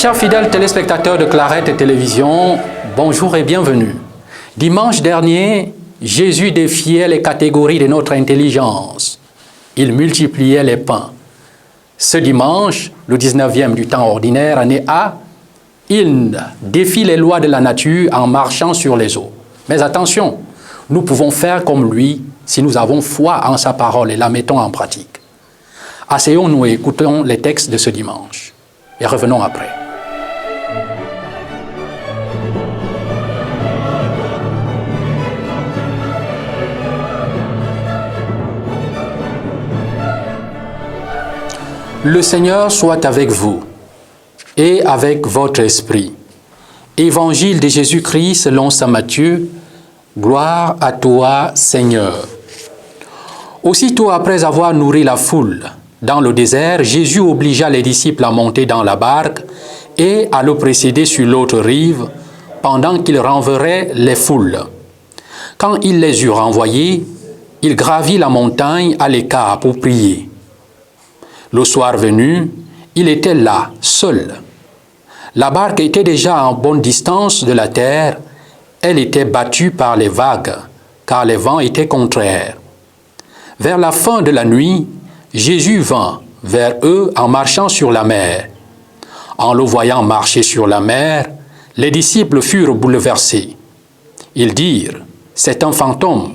Chers fidèles téléspectateurs de Clarette Télévision, bonjour et bienvenue. Dimanche dernier, Jésus défiait les catégories de notre intelligence. Il multipliait les pains. Ce dimanche, le 19e du temps ordinaire, année A, il défie les lois de la nature en marchant sur les eaux. Mais attention, nous pouvons faire comme lui si nous avons foi en sa parole et la mettons en pratique. Asseyons-nous et écoutons les textes de ce dimanche. Et revenons après. Le Seigneur soit avec vous et avec votre esprit. Évangile de Jésus-Christ selon saint Matthieu. Gloire à toi, Seigneur. Aussitôt après avoir nourri la foule dans le désert, Jésus obligea les disciples à monter dans la barque et à le précéder sur l'autre rive pendant qu'il renverrait les foules. Quand il les eut renvoyés, il gravit la montagne à l'écart pour prier. Le soir venu, il était là, seul. La barque était déjà en bonne distance de la terre. Elle était battue par les vagues, car les vents étaient contraires. Vers la fin de la nuit, Jésus vint vers eux en marchant sur la mer. En le voyant marcher sur la mer, les disciples furent bouleversés. Ils dirent, « C'est un fantôme ».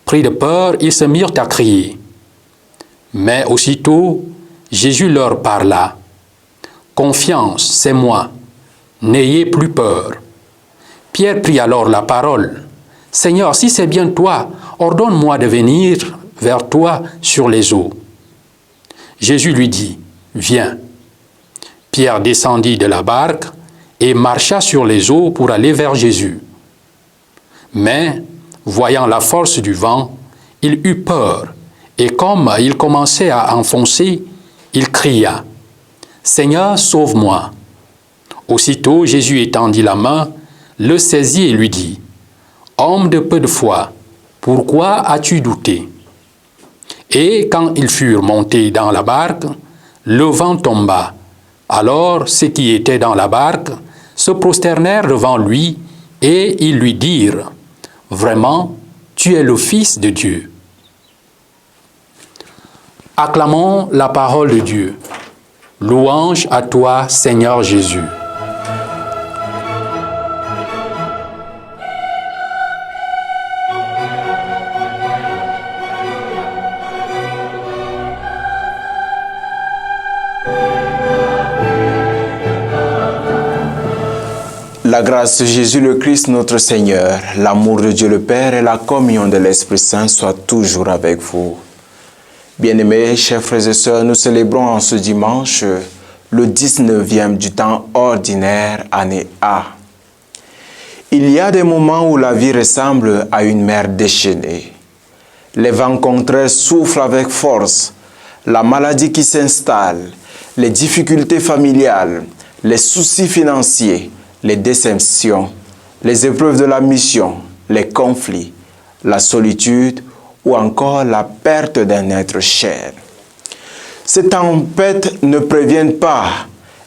Pris de peur, ils se mirent à crier. Mais aussitôt, Jésus leur parla. « Confiance, c'est moi. N'ayez plus peur. » Pierre prit alors la parole. « Seigneur, si c'est bien toi, ordonne-moi de venir vers toi sur les eaux. » Jésus lui dit, « Viens. » Pierre descendit de la barque et marcha sur les eaux pour aller vers Jésus. Mais, voyant la force du vent, il eut peur, et comme il commençait à enfoncer, il cria, « Seigneur, sauve-moi » Aussitôt, Jésus étendit la main, le saisit et lui dit, « Homme de peu de foi, pourquoi as-tu douté ?» Et quand ils furent montés dans la barque, le vent tomba. Alors ceux qui étaient dans la barque se prosternèrent devant lui et ils lui dirent, « Vraiment, tu es le Fils de Dieu. » Acclamons la parole de Dieu. Louange à toi, Seigneur Jésus. La grâce de Jésus le Christ notre Seigneur, l'amour de Dieu le Père et la communion de l'Esprit Saint soient toujours avec vous. Bien-aimés, chers frères et sœurs, nous célébrons en ce dimanche le 19e du temps ordinaire, année A. Il y a des moments où la vie ressemble à une mer déchaînée. Les vents contraires soufflent avec force, la maladie qui s'installe, les difficultés familiales, les soucis financiers, les déceptions, les épreuves de la mission, les conflits, la solitude ou encore la perte d'un être cher. Ces tempêtes ne préviennent pas,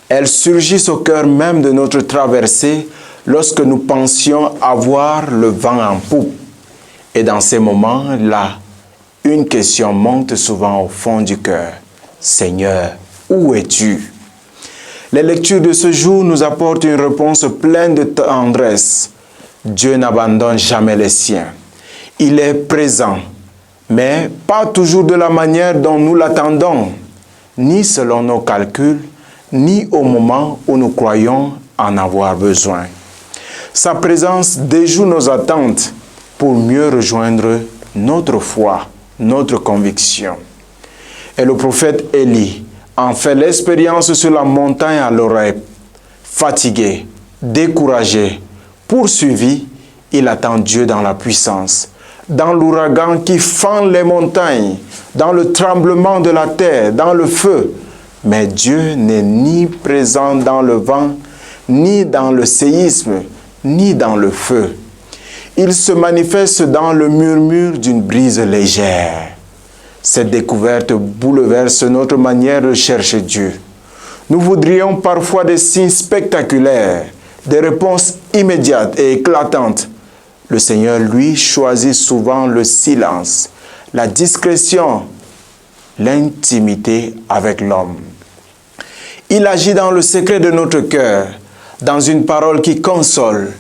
elles surgissent au cœur même de notre traversée lorsque nous pensions avoir le vent en poupe. Et dans ces moments-là, une question monte souvent au fond du cœur. « Seigneur, où es-tu » Les lectures de ce jour nous apportent une réponse pleine de tendresse. Dieu n'abandonne jamais les siens. Il est présent, mais pas toujours de la manière dont nous l'attendons, ni selon nos calculs, ni au moment où nous croyons en avoir besoin. Sa présence déjoue nos attentes pour mieux rejoindre notre foi, notre conviction. Et le prophète Élie en fait l'expérience sur la montagne à l'Horeb. Fatigué, découragé, poursuivi, il attend Dieu dans la puissance, dans l'ouragan qui fend les montagnes, dans le tremblement de la terre, dans le feu. Mais Dieu n'est ni présent dans le vent, ni dans le séisme, ni dans le feu. Il se manifeste dans le murmure d'une brise légère. Cette découverte bouleverse notre manière de chercher Dieu. Nous voudrions parfois des signes spectaculaires, des réponses immédiates et éclatantes. Le Seigneur, lui, choisit souvent le silence, la discrétion, l'intimité avec l'homme. Il agit dans le secret de notre cœur, dans une parole qui console,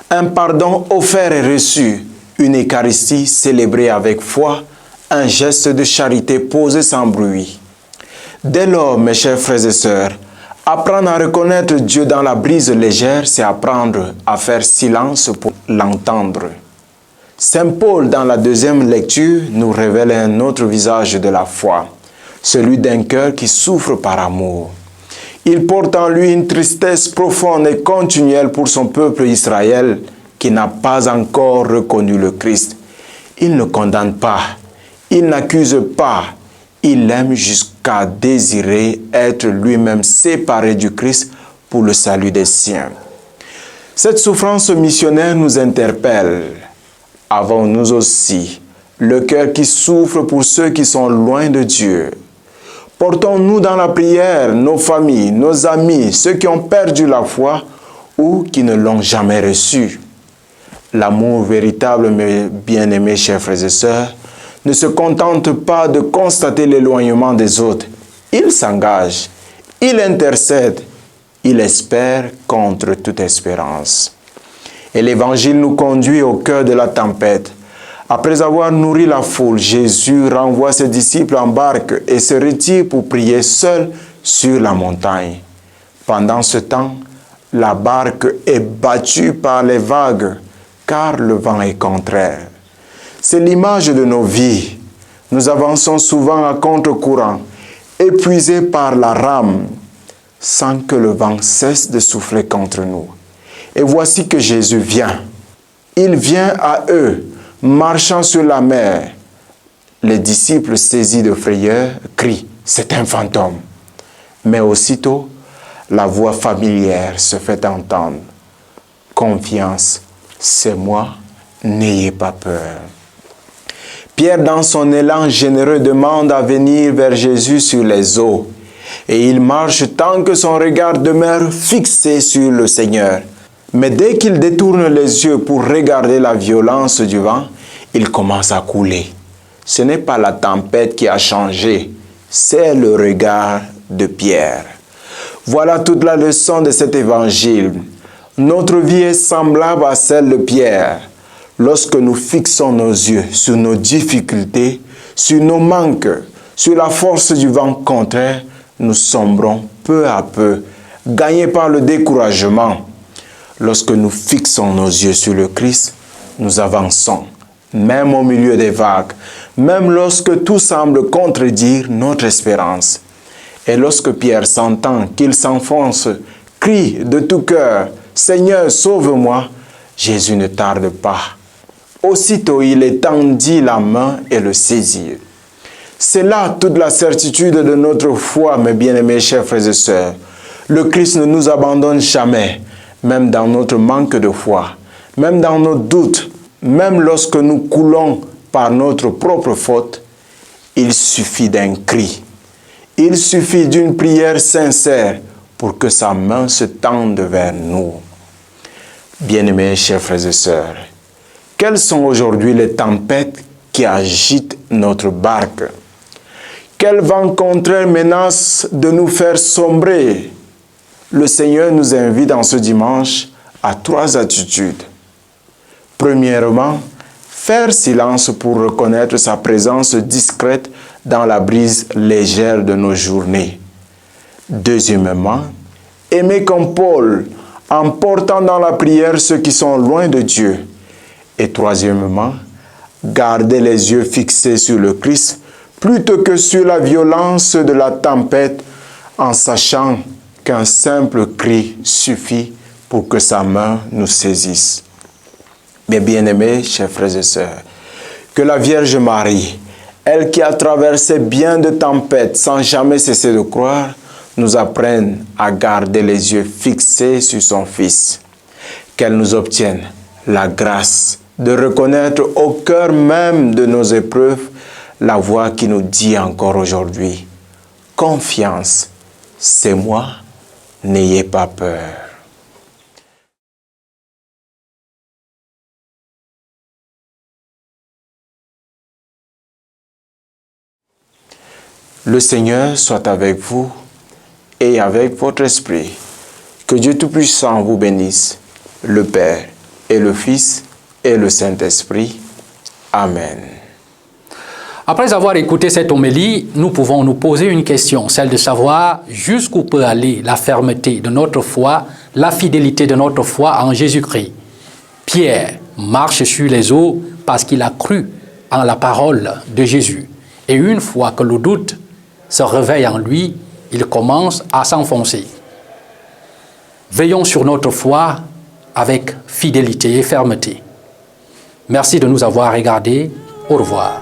un pardon offert et reçu, une Eucharistie célébrée avec foi, un geste de charité posé sans bruit. Dès lors, mes chers frères et sœurs, apprendre à reconnaître Dieu dans la brise légère, c'est apprendre à faire silence pour l'entendre. Saint Paul, dans la deuxième lecture, nous révèle un autre visage de la foi, celui d'un cœur qui souffre par amour. Il porte en lui une tristesse profonde et continuelle pour son peuple Israël qui n'a pas encore reconnu le Christ. Il ne condamne pas, il n'accuse pas, il aime jusqu'à désirer être lui-même séparé du Christ pour le salut des siens. Cette souffrance missionnaire nous interpelle. Avons-nous aussi le cœur qui souffre pour ceux qui sont loin de Dieu? Portons-nous dans la prière nos familles, nos amis, ceux qui ont perdu la foi ou qui ne l'ont jamais reçue. L'amour véritable, mes bien-aimés chers frères et sœurs, ne se contente pas de constater l'éloignement des autres. Il s'engage, il intercède, il espère contre toute espérance. Et l'Évangile nous conduit au cœur de la tempête. Après avoir nourri la foule, Jésus renvoie ses disciples en barque et se retire pour prier seul sur la montagne. Pendant ce temps, la barque est battue par les vagues, car le vent est contraire. C'est l'image de nos vies. Nous avançons souvent à contre-courant, épuisés par la rame, sans que le vent cesse de souffler contre nous. Et voici que Jésus vient. Il vient à eux, marchant sur la mer. Les disciples, saisis de frayeur, crient « C'est un fantôme !» Mais aussitôt, la voix familière se fait entendre. « Confiance, c'est moi, n'ayez pas peur. » Pierre, dans son élan généreux, demande à venir vers Jésus sur les eaux. Et il marche tant que son regard demeure fixé sur le Seigneur. Mais dès qu'il détourne les yeux pour regarder la violence du vent, il commence à couler. Ce n'est pas la tempête qui a changé, c'est le regard de Pierre. Voilà toute la leçon de cet évangile. Notre vie est semblable à celle de Pierre. Lorsque nous fixons nos yeux sur nos difficultés, sur nos manques, sur la force du vent contraire, nous sombrons peu à peu, gagnés par le découragement. Lorsque nous fixons nos yeux sur le Christ, nous avançons, même au milieu des vagues, même lorsque tout semble contredire notre espérance. Et lorsque Pierre s'entend qu'il s'enfonce, crie de tout cœur, « Seigneur, sauve-moi !» Jésus ne tarde pas. Aussitôt, il étendit la main et le saisit. C'est là toute la certitude de notre foi, mes bien-aimés chers frères et sœurs. Le Christ ne nous abandonne jamais, même dans notre manque de foi, même dans nos doutes, même lorsque nous coulons par notre propre faute. Il suffit d'un cri. Il suffit d'une prière sincère pour que sa main se tende vers nous. Bien-aimés chers frères et sœurs, quelles sont aujourd'hui les tempêtes qui agitent notre barque? Quel vent contraire menace de nous faire sombrer? Le Seigneur nous invite en ce dimanche à 3 attitudes. Premièrement, faire silence pour reconnaître sa présence discrète dans la brise légère de nos journées. Deuxièmement, aimer comme Paul, en portant dans la prière ceux qui sont loin de Dieu. Et troisièmement, garder les yeux fixés sur le Christ plutôt que sur la violence de la tempête, en sachant qu'un simple cri suffit pour que sa main nous saisisse. Mes bien-aimés, chers frères et sœurs, que la Vierge Marie, elle qui a traversé bien de tempêtes sans jamais cesser de croire, nous apprenne à garder les yeux fixés sur son Fils. Qu'elle nous obtienne la grâce de reconnaître au cœur même de nos épreuves la voix qui nous dit encore aujourd'hui « Confiance, c'est moi, n'ayez pas peur. Le Seigneur soit avec vous et avec votre esprit. Que Dieu Tout-Puissant vous bénisse, le Père et le Fils et le Saint-Esprit. Amen. Après avoir écouté cette homélie, nous pouvons nous poser une question, celle de savoir jusqu'où peut aller la fermeté de notre foi, la fidélité de notre foi en Jésus-Christ. Pierre marche sur les eaux parce qu'il a cru en la parole de Jésus. Et une fois que le doute se réveille en lui, il commence à s'enfoncer. Veillons sur notre foi avec fidélité et fermeté. Merci de nous avoir regardés. Au revoir.